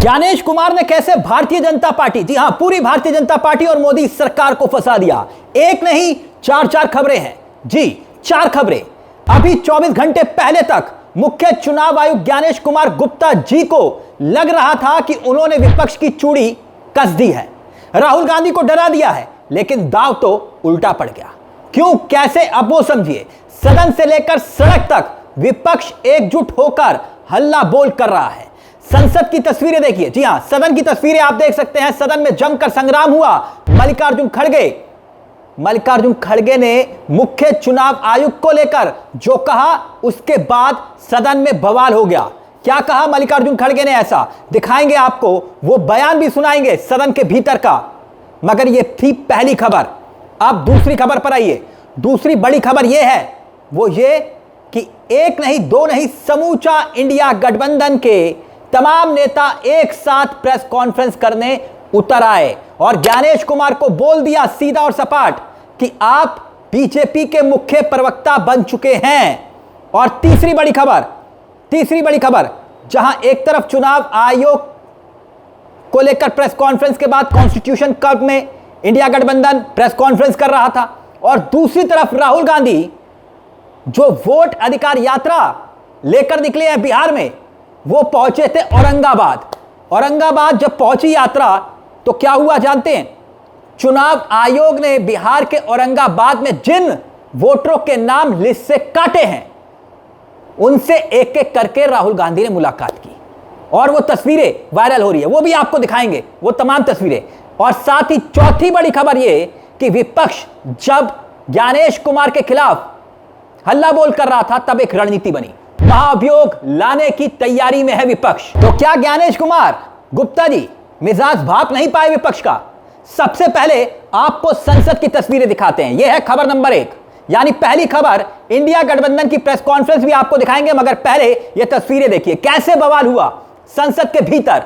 ज्ञानेश कुमार ने कैसे भारतीय जनता पार्टी, जी हां पूरी भारतीय जनता पार्टी और मोदी सरकार को फंसा दिया। एक नहीं चार खबरें हैं जी, 4 खबरें। अभी 24 घंटे पहले तक मुख्य चुनाव आयुक्त ज्ञानेश कुमार गुप्ता जी को लग रहा था कि उन्होंने विपक्ष की चूड़ी कस दी है, राहुल गांधी को डरा दिया है, लेकिन दांव तो उल्टा पड़ गया। क्यों, कैसे, अब वो समझिए। सदन से लेकर सड़क तक विपक्ष एकजुट होकर हल्ला बोल कर रहा है। संसद की तस्वीरें देखिए, जी हां सदन की तस्वीरें आप देख सकते हैं। सदन में जमकर संग्राम हुआ। मल्लिकार्जुन खड़गे ने मुख्य चुनाव आयुक्त को लेकर जो कहा, उसके बाद सदन में बवाल हो गया। क्या कहा मल्लिकार्जुन खड़गे ने, ऐसा दिखाएंगे आपको, वो बयान भी सुनाएंगे सदन के भीतर का। मगर ये थी पहली खबर। अब दूसरी खबर पर आइए। दूसरी बड़ी खबर यह है, वो ये कि एक नहीं दो नहीं, समूचा इंडिया गठबंधन के तमाम नेता एक साथ प्रेस कॉन्फ्रेंस करने उतर आए और ज्ञानेश कुमार को बोल दिया सीधा और सपाट कि आप बीजेपी के मुख्य प्रवक्ता बन चुके हैं। और तीसरी बड़ी खबर, जहां एक तरफ चुनाव आयोग को लेकर प्रेस कॉन्फ्रेंस के बाद कॉन्स्टिट्यूशन क्लब में इंडिया गठबंधन प्रेस कॉन्फ्रेंस कर रहा था, और दूसरी तरफ राहुल गांधी जो वोट अधिकार यात्रा लेकर निकले हैं बिहार में, वो पहुंचे थे औरंगाबाद जब पहुंची यात्रा तो क्या हुआ जानते हैं? चुनाव आयोग ने बिहार के औरंगाबाद में जिन वोटरों के नाम लिस्ट से काटे हैं, उनसे एक एक करके राहुल गांधी ने मुलाकात की और वो तस्वीरें वायरल हो रही है, वो भी आपको दिखाएंगे वो तमाम तस्वीरें। और साथ ही चौथी बड़ी खबर ये कि विपक्ष जब ज्ञानेश कुमार के खिलाफ हल्ला बोल कर रहा था, तब एक रणनीति बनी, महाभियोग लाने की तैयारी में है विपक्ष। तो क्या ज्ञानेश कुमार गुप्ता जी मिजाज भाप नहीं पाए विपक्ष का? सबसे पहले आपको संसद की तस्वीरें दिखाते हैं। यह है खबर नंबर 1, यानी पहली खबर। इंडिया गठबंधन की प्रेस कॉन्फ्रेंस भी आपको दिखाएंगे, मगर पहले यह तस्वीरें देखिए कैसे बवाल हुआ संसद के भीतर,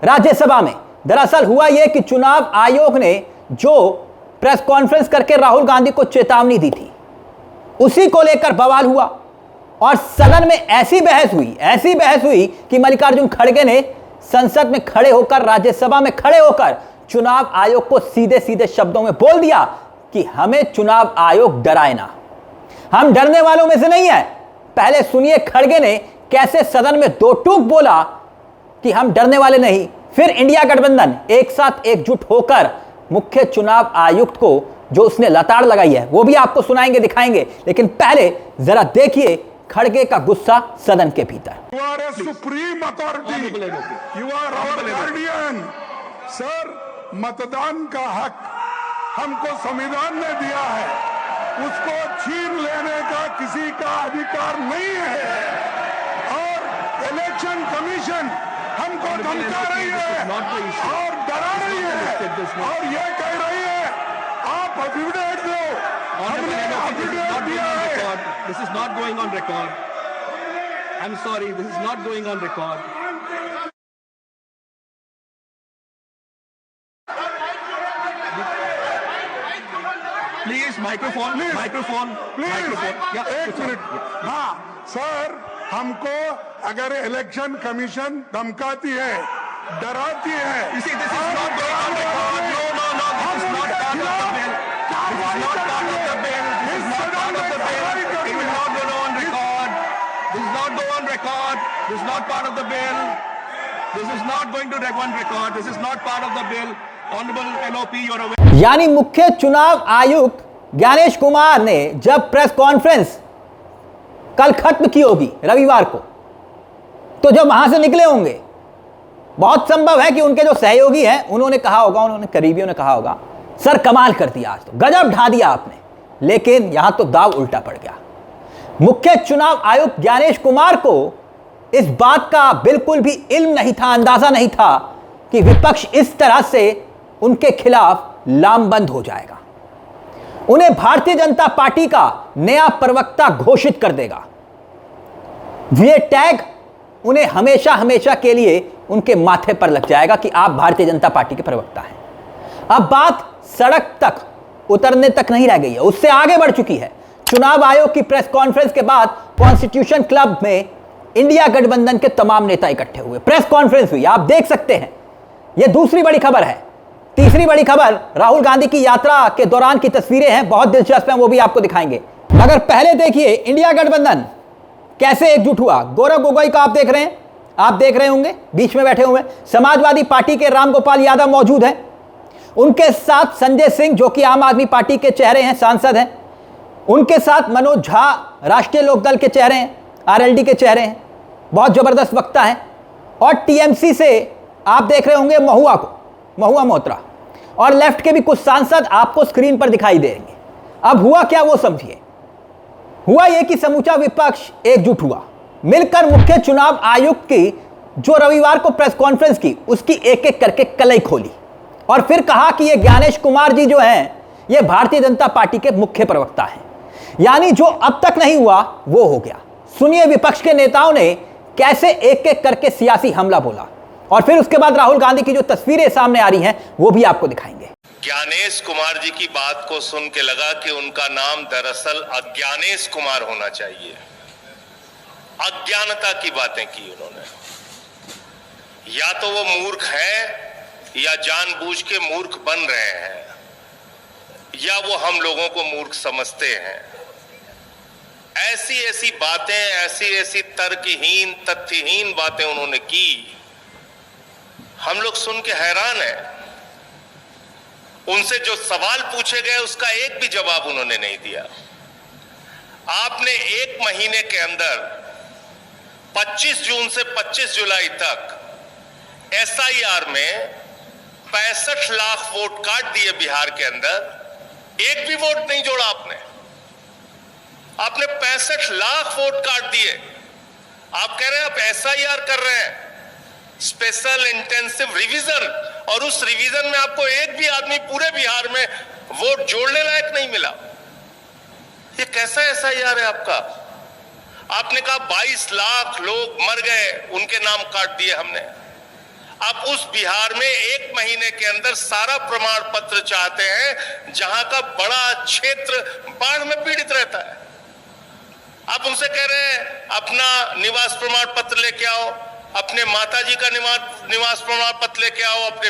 राज्यसभा में। दरअसल हुआ यह कि चुनाव आयोग ने जो प्रेस कॉन्फ्रेंस करके राहुल गांधी को चेतावनी दी थी, उसी को लेकर बवाल हुआ और सदन में ऐसी बहस हुई कि मल्लिकार्जुन खड़गे ने संसद में खड़े होकर, राज्यसभा में खड़े होकर चुनाव आयोग को सीधे सीधे शब्दों में बोल दिया कि हमें चुनाव आयोग डराए ना, हम डरने वालों में से नहीं है। पहले सुनिए खड़गे ने कैसे सदन में दो टूक बोला कि हम डरने वाले नहीं। फिर इंडिया गठबंधन एक साथ एकजुट होकर मुख्य चुनाव आयुक्त को जो उसने लताड़ लगाई है, वो भी आपको सुनाएंगे, दिखाएंगे। लेकिन पहले जरा देखिए खड़गे का गुस्सा सदन के भीतर। You are a supreme authority. You are our guardian. Sir, मतदान का हक हमको संविधान ने दिया है, उसको छीन लेने का किसी का अधिकार नहीं है। और इलेक्शन कमीशन हमको धमका रही है और डरा रही है और ये कह रही है आप एफिडेविट दो, हमने एफिडेविट दिया है। This is not going on record. I'm sorry, this is not going on record. Please, microphone, please. microphone, Please. microphone. Yeah, एक मिनट। हाँ सर, हमको अगर इलेक्शन कमीशन धमकाती है, डराती है, You see, this is not going on record. No, this is not part of the bill. This is not part of the bill. This is not part of the bill. It will not go on record. This is not go on record. This is not part of the bill. This is not going to go on record. This is not part of the bill. Honorable LOP, you're aware. यानी मुख्य चुनाव आयुक्त ज्ञानेश कुमार ने जब press conference कल खत्म की होगी रविवार को, तो जब वहां से निकले होंगे, बहुत संभव है कि उनके जो सहयोगी हैं उन्होंने कहा होगा, उन्होंने करीबियों ने कहा होगा, सर कमाल कर दिया, आज तो गजब ढा दिया आपने। लेकिन यहां तो दाव उल्टा पड़ गया। मुख्य चुनाव आयुक्त ज्ञानेश कुमार को इस बात का बिल्कुल भी इल्म नहीं था, अंदाजा नहीं था कि विपक्ष इस तरह से उनके खिलाफ लामबंद हो जाएगा, उन्हें भारतीय जनता पार्टी का नया प्रवक्ता घोषित कर देगा। ये टैग उन्हें हमेशा हमेशा के लिए उनके माथे पर लग जाएगा कि आप भारतीय जनता पार्टी के प्रवक्ता हैं। अब बात सड़क तक उतरने तक नहीं रह गई है, उससे आगे बढ़ चुकी है। चुनाव आयोग की प्रेस कॉन्फ्रेंस के बाद कॉन्स्टिट्यूशन क्लब में इंडिया गठबंधन के तमाम नेता इकट्ठे हुए, प्रेस कॉन्फ्रेंस हुई, आप देख सकते हैं। यह दूसरी बड़ी खबर है। तीसरी बड़ी खबर राहुल गांधी की यात्रा के दौरान की तस्वीरें हैं, बहुत दिलचस्प हैं, वो भी आपको दिखाएंगे। मगर पहले देखिए इंडिया गठबंधन कैसे एकजुट हुआ। गौरव गोगोई को आप देख रहे हैं, आप देख रहे होंगे बीच में बैठे हुए। समाजवादी पार्टी के रामगोपाल यादव मौजूद हैं, उनके साथ संजय सिंह जो कि आम आदमी पार्टी के चेहरे हैं, सांसद हैं, उनके साथ मनोज झा राष्ट्रीय लोकदल के चेहरे हैं, आरएलडी के चेहरे हैं, बहुत जबरदस्त वक्ता हैं। और टीएमसी से आप देख रहे होंगे महुआ मोहत्रा, और लेफ्ट के भी कुछ सांसद आपको स्क्रीन पर दिखाई देंगे। अब हुआ क्या वो समझिए। हुआ यह कि समूचा विपक्ष एकजुट हुआ, मिलकर मुख्य चुनाव आयुक्त की जो रविवार को प्रेस कॉन्फ्रेंस की उसकी एक एक करके कलई खोली और फिर कहा कि ये ज्ञानेश कुमार जी जो हैं ये भारतीय जनता पार्टी के मुख्य प्रवक्ता हैं। यानी जो अब तक नहीं हुआ वो हो गया। सुनिए विपक्ष के नेताओं ने कैसे एक एक करके सियासी हमला बोला, और फिर उसके बाद राहुल गांधी की जो तस्वीरें सामने आ रही हैं वो भी आपको दिखाएंगे। ज्ञानेश कुमार जी की बात को सुन के लगा कि उनका नाम दरअसल अज्ञानेश कुमार होना चाहिए। अज्ञानता की बातें की उन्होंने। या तो वो मूर्ख हैं या जानबूझ के मूर्ख बन रहे हैं, या वो हम लोगों को मूर्ख समझते हैं। ऐसी ऐसी बातें, ऐसी ऐसी तर्कहीन तथ्यहीन बातें उन्होंने की, हम लोग सुन के हैरान हैं। उनसे जो सवाल पूछे गए उसका एक भी जवाब उन्होंने नहीं दिया। आपने एक महीने के अंदर 25 जून से 25 जुलाई तक एसआईआर में 65 लाख वोट काट दिए बिहार के अंदर, एक भी वोट नहीं जोड़ा आपने। आपने 65 लाख वोट काट दिए। आप कह रहे हैं आप एसआईआर कर रहे हैं, स्पेशल इंटेंसिव रिवीजन, और उस रिवीजन में आपको एक भी आदमी पूरे बिहार में वोट जोड़ने लायक नहीं मिला। ये कैसा एसआईआर है आपका? आपने कहा 22 लाख लोग मर गए, उनके नाम काट दिए हमने। आप उस बिहार में एक महीने के अंदर सारा प्रमाण पत्र चाहते हैं जहां का बड़ा क्षेत्र बाढ़ में पीड़ित रहता है। आप उनसे कह रहे हैं अपना निवास प्रमाण पत्र लेके आओ, अपने माताजी का निवास प्रमाण पत्र लेके आओ, अपने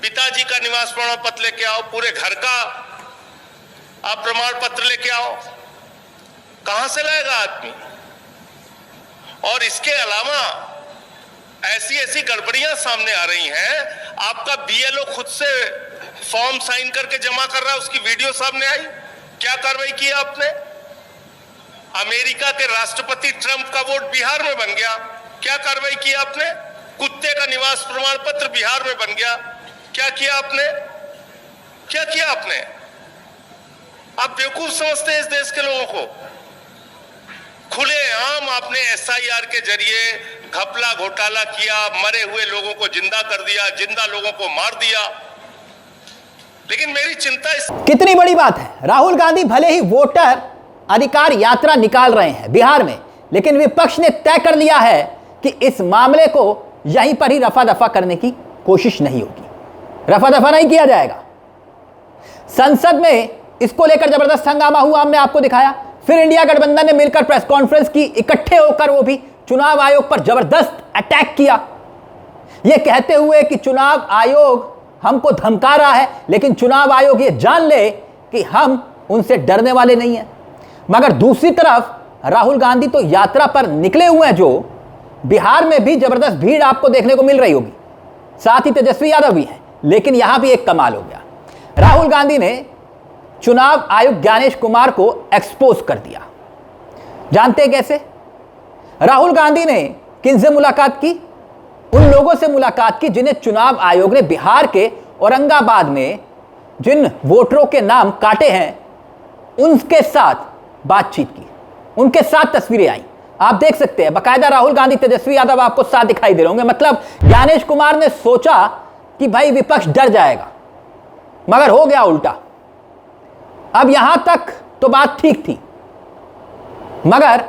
पिताजी का निवास प्रमाण पत्र लेके आओ, पूरे घर का आप प्रमाण पत्र लेके आओ। कहां से लाएगा आदमी? और इसके अलावा ऐसी ऐसी गड़बड़ियां सामने आ रही हैं। आपका बीएलओ खुद से फॉर्म साइन करके जमा कर रहा है, उसकी वीडियो सामने आई। क्या कार्रवाई की आपने? अमेरिका के राष्ट्रपति ट्रंप का वोट बिहार में बन गया, क्या कार्रवाई की आपने? कुत्ते का निवास प्रमाण पत्र बिहार में बन गया, क्या किया आपने? क्या किया आपने? आप बेवकूफ समझते हैं इस देश के लोगों को। खुलेआम आपने एसआईआर के जरिए घपला घोटाला किया, मरे हुए लोगों को जिंदा कर दिया, जिंदा लोगों को मार दिया। लेकिन मेरी चिंता इस कितनी बड़ी बात है। राहुल गांधी भले ही वोटर अधिकार यात्रा निकाल रहे हैं बिहार में, लेकिन विपक्ष ने तय कर लिया है कि इस मामले को यहीं पर ही रफा दफा करने की कोशिश नहीं होगी, रफा दफा नहीं किया जाएगा। संसद में इसको लेकर जबरदस्त हंगामा हुआ, हमने आपको दिखाया। फिर इंडिया गठबंधन ने मिलकर प्रेस कॉन्फ्रेंस की, इकट्ठे होकर वो भी चुनाव आयोग पर जबरदस्त अटैक किया, यह कहते हुए कि चुनाव आयोग हमको धमका रहा है, लेकिन चुनाव आयोग ये जान ले कि हम उनसे डरने वाले नहीं हैं। मगर दूसरी तरफ राहुल गांधी तो यात्रा पर निकले हुए हैं, जो बिहार में भी जबरदस्त भीड़ आपको देखने को मिल रही होगी, साथ ही तेजस्वी यादव भी हैं। लेकिन यहां भी एक कमाल हो गया, राहुल गांधी ने चुनाव आयुक्त ज्ञानेश कुमार को एक्सपोज कर दिया। जानते हैं कैसे? राहुल गांधी ने किनसे मुलाकात की? उन लोगों से मुलाकात की जिन्हें चुनाव आयोग ने बिहार के औरंगाबाद में जिन वोटरों के नाम काटे हैं उनके साथ बातचीत की, उनके साथ तस्वीरें आई, आप देख सकते हैं। बाकायदा राहुल गांधी, तेजस्वी यादव आपको साथ दिखाई दे रहे होंगे। मतलब ज्ञानेश कुमार ने सोचा कि भाई विपक्ष डर जाएगा, मगर हो गया उल्टा। अब यहां तक तो बात ठीक थी, मगर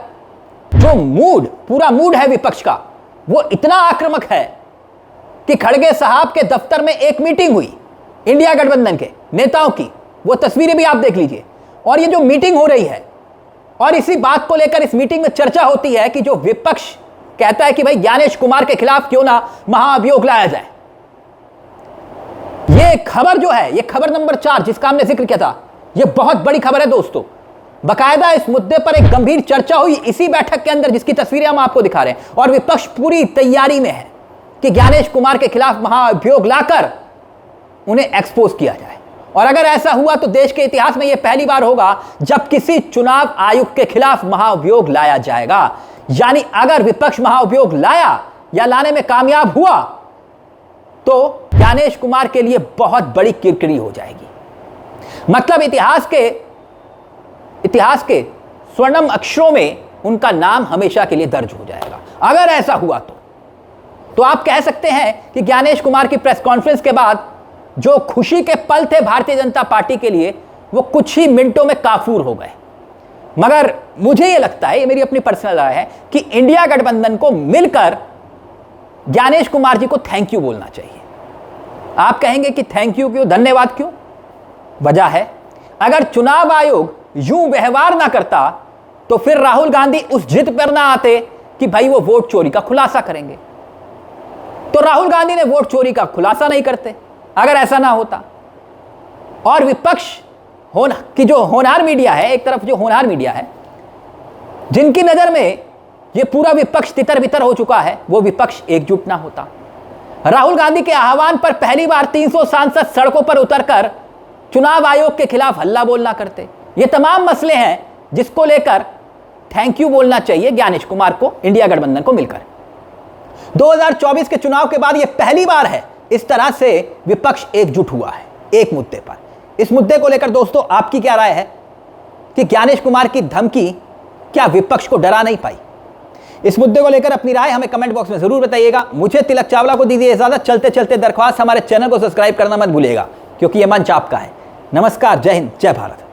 जो पूरा मूड है विपक्ष का, वो इतना आक्रामक है कि खड़गे साहब के दफ्तर में एक मीटिंग हुई इंडिया गठबंधन के नेताओं की, वो तस्वीरें भी आप देख लीजिए। और ये जो मीटिंग हो रही है, और इसी बात को लेकर इस मीटिंग में चर्चा होती है कि जो विपक्ष कहता है कि भाई ज्ञानेश कुमार के खिलाफ क्यों ना महाअभियोग लाया जाए। ये खबर जो है, ये खबर नंबर 4 जिसका हमने जिक्र किया था, ये बहुत बड़ी खबर है दोस्तों। बकायदा इस मुद्दे पर एक गंभीर चर्चा हुई इसी बैठक के अंदर, जिसकी तस्वीरें हम आपको दिखा रहे हैं। और विपक्ष पूरी तैयारी में है कि ज्ञानेश कुमार के खिलाफ महाअभियोग लाकर उन्हें एक्सपोज किया जाए। और अगर ऐसा हुआ तो देश के इतिहास में यह पहली बार होगा जब किसी चुनाव आयुक्त के खिलाफ महाअभियोग लाया जाएगा। यानी अगर विपक्ष महाअभियोग लाया या लाने में कामयाब हुआ तो ज्ञानेश कुमार के लिए बहुत बड़ी किरकिरी हो जाएगी। मतलब इतिहास के स्वर्णिम अक्षरों में उनका नाम हमेशा के लिए दर्ज हो जाएगा अगर ऐसा हुआ तो आप कह सकते हैं कि ज्ञानेश कुमार की प्रेस कॉन्फ्रेंस के बाद जो खुशी के पल थे भारतीय जनता पार्टी के लिए, वो कुछ ही मिनटों में काफूर हो गए। मगर मुझे यह लगता है, ये मेरी अपनी पर्सनल राय है, कि इंडिया गठबंधन को मिलकर ज्ञानेश कुमार जी को थैंक यू बोलना चाहिए। आप कहेंगे कि थैंक यू क्यों, धन्यवाद क्यों? वजह है, अगर चुनाव आयोग यूं व्यवहार ना करता तो फिर राहुल गांधी उस जिद पर ना आते कि भाई वो वोट चोरी का खुलासा करेंगे। तो राहुल गांधी ने वोट चोरी का खुलासा नहीं करते अगर ऐसा ना होता। और विपक्ष की जो होनहार मीडिया है, एक तरफ जो होनहार मीडिया है, जिनकी नजर में ये पूरा विपक्ष तितर बितर हो चुका है, वो विपक्ष एकजुट ना होता। राहुल गांधी के आह्वान पर पहली बार 300 सांसद सड़कों पर उतरकर चुनाव आयोग के खिलाफ हल्ला बोलना करते। ये तमाम मसले हैं जिसको लेकर थैंक यू बोलना चाहिए ज्ञानेश कुमार को, इंडिया गठबंधन को मिलकर। 2024 के चुनाव के बाद यह पहली बार है इस तरह से विपक्ष एकजुट हुआ है एक मुद्दे पर। इस मुद्दे को लेकर दोस्तों आपकी क्या राय है कि ज्ञानेश कुमार की धमकी क्या विपक्ष को डरा नहीं पाई? इस मुद्दे को लेकर अपनी राय हमें कमेंट बॉक्स में जरूर बताइएगा। मुझे तिलक चावला को दीजिए इजाजत। चलते चलते दरख्वास्त, हमारे चैनल को सब्सक्राइब करना मत भूलिएगा क्योंकि यह मंच आपका है। नमस्कार, जय हिंद, जय भारत।